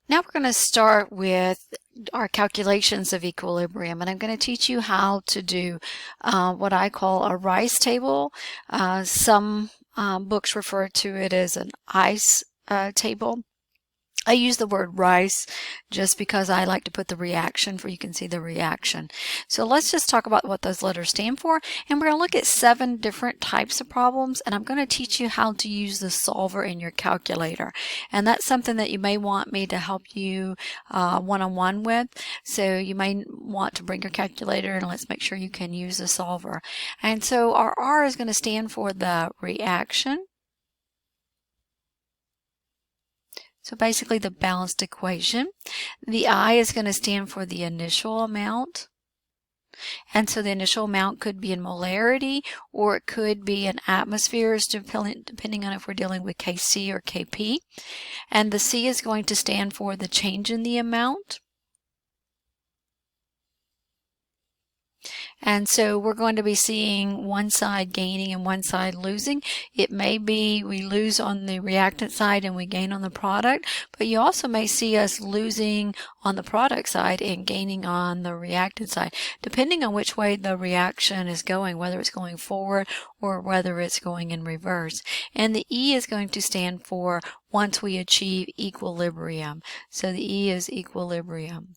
Now we're going to start with our calculations of equilibrium, and I'm going to teach you how to do what I call a rice table. Some books refer to it as an ice table. I use the word rice just because I like to put the reaction for you can see the reaction. So let's just talk about what those letters stand for. And we're going to look at 7 different types of problems. And I'm going to teach you how to use the solver in your calculator. And that's something that you may want me to help you one-on-one with. So you may want to bring your calculator and let's make sure you can use the solver. And so our R is going to stand for the reaction. So basically the balanced equation. The I is going to stand for the initial amount. And so the initial amount could be in molarity or it could be in atmospheres depending on if we're dealing with Kc or Kp. And the C is going to stand for the change in the amount. And so we're going to be seeing one side gaining and one side losing. It may be we lose on the reactant side and we gain on the product, but you also may see us losing on the product side and gaining on the reactant side, depending on which way the reaction is going, whether it's going forward or whether it's going in reverse. And the E is going to stand for once we achieve equilibrium. So the E is equilibrium.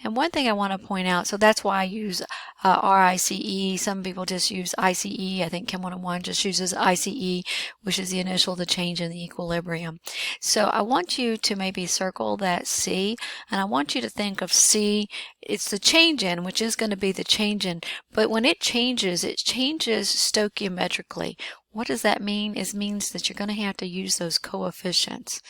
And one thing I want to point out, so that's why I use RICE. Some people just use ICE. I think Chem 101 just uses ICE, which is the initial, the change in the equilibrium. So I want you to maybe circle that C, and I want you to think of C, it's the change in, which is going to be the change in, but when it changes stoichiometrically. What does that mean? It means that you're going to have to use those coefficients.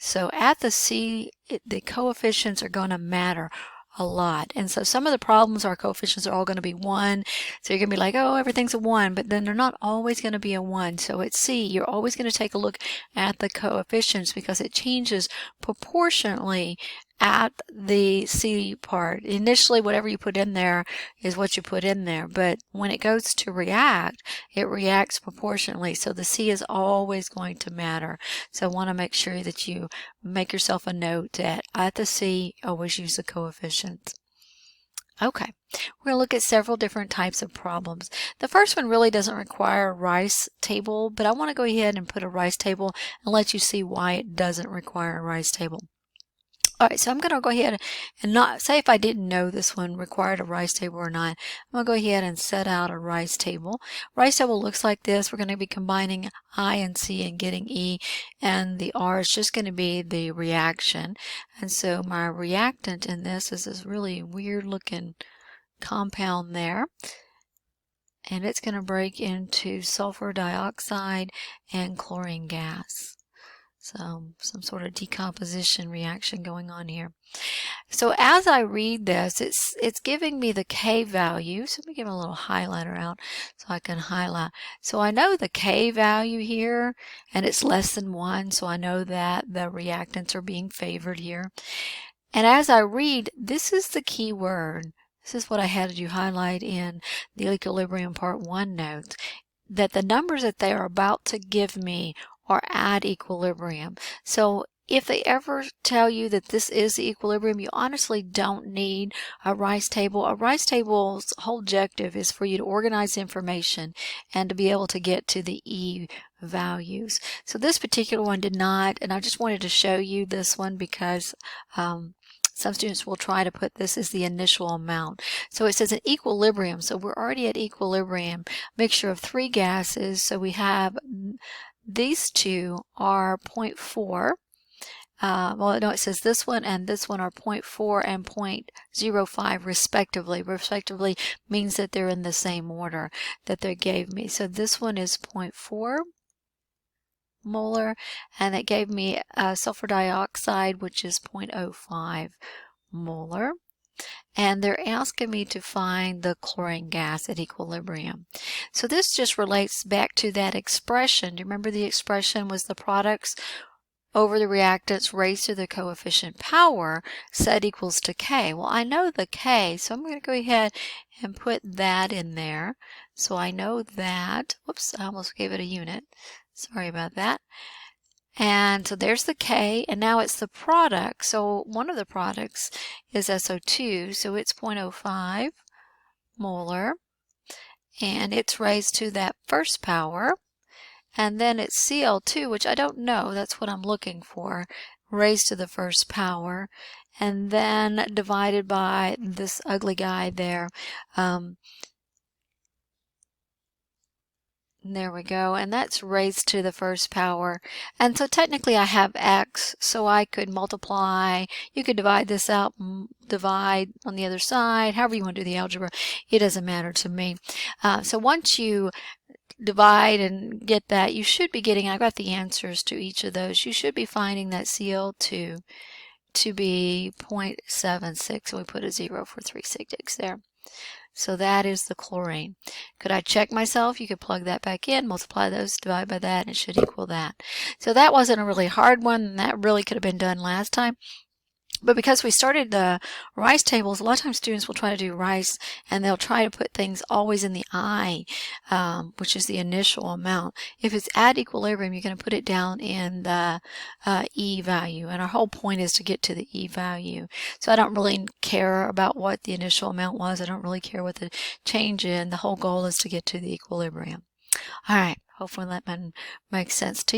So at the C, the coefficients are going to matter a lot. And so some of the problems, our coefficients are all going to be 1. So you're going to be like, oh, everything's a 1, but then they're not always going to be a 1. So at C, you're always going to take a look at the coefficients because it changes proportionally at the C part. Initially, whatever you put in there is what you put in there, but when it goes to react, it reacts proportionally. So the C is always going to matter. So I want to make sure that you make yourself a note that at the C, always use the coefficients. Okay, we're going to look at several different types of problems. The first one really doesn't require a rice table, but I want to go ahead and put a rice table and let you see why it doesn't require a rice table. All right, so I'm going to go ahead and not say if I didn't know this one required a rice table or not. I'm going to go ahead and set out a rice table. Rice table looks like this. We're going to be combining I and C and getting E, and the R is just going to be the reaction. And so my reactant in this is this really weird looking compound there. And it's going to break into sulfur dioxide and chlorine gas. So some sort of decomposition reaction going on here. So as I read this, it's giving me the K value. So let me give a little highlighter out so I can highlight. So I know the K value here, and it's less than 1, so I know that the reactants are being favored here. And as I read, this is the key word. This is what I had you highlight in the equilibrium part 1 notes, that the numbers that they are about to give me are at equilibrium. So if they ever tell you that this is the equilibrium, you honestly don't need a rice table. A rice table's whole objective is for you to organize information and to be able to get to the E values. So this particular one did not, and I just wanted to show you this one because some students will try to put this as the initial amount. So it says an equilibrium. So we're already at equilibrium, mixture of 3 gases. So we have these two are 0.4. Well, no, it says this one and this one are 0.4 and 0.05 respectively. Respectively means that they're in the same order that they gave me. So this one is 0.4 molar, and it gave me sulfur dioxide, which is 0.05 molar. And they're asking me to find the chlorine gas at equilibrium. So this just relates back to that expression. Do you remember the expression was the products over the reactants raised to the coefficient power set equals to K? Well, I know the K, so I'm going to go ahead and put that in there. So I know that, whoops, I almost gave it a unit. Sorry about that. And so there's the K, and now it's the product. So one of the products is SO2, so it's 0.05 molar, and it's raised to that first power. And then it's Cl2, which I don't know, that's what I'm looking for, raised to the first power, and then divided by this ugly guy there. There we go, and that's raised to the first power. And so technically I have x, so I could multiply. You could divide this out, divide on the other side, however you want to do the algebra. It doesn't matter to me. So once you divide and get that, you should be getting, I got the answers to each of those. You should be finding that Cl2 to be 0.76, and we put a 0 for 3 sigma there. So that is the chlorine. Could I check myself? You could plug that back in, multiply those, divide by that, and it should equal that. So that wasn't a really hard one, and that really could have been done last time. But because we started the rice tables, a lot of times students will try to do rice and they'll try to put things always in the I, which is the initial amount. If it's at equilibrium, you're going to put it down in the E value. And our whole point is to get to the E value. So I don't really care about what the initial amount was. I don't really care what the change in. The whole goal is to get to the equilibrium. All right. Hopefully that makes sense to you.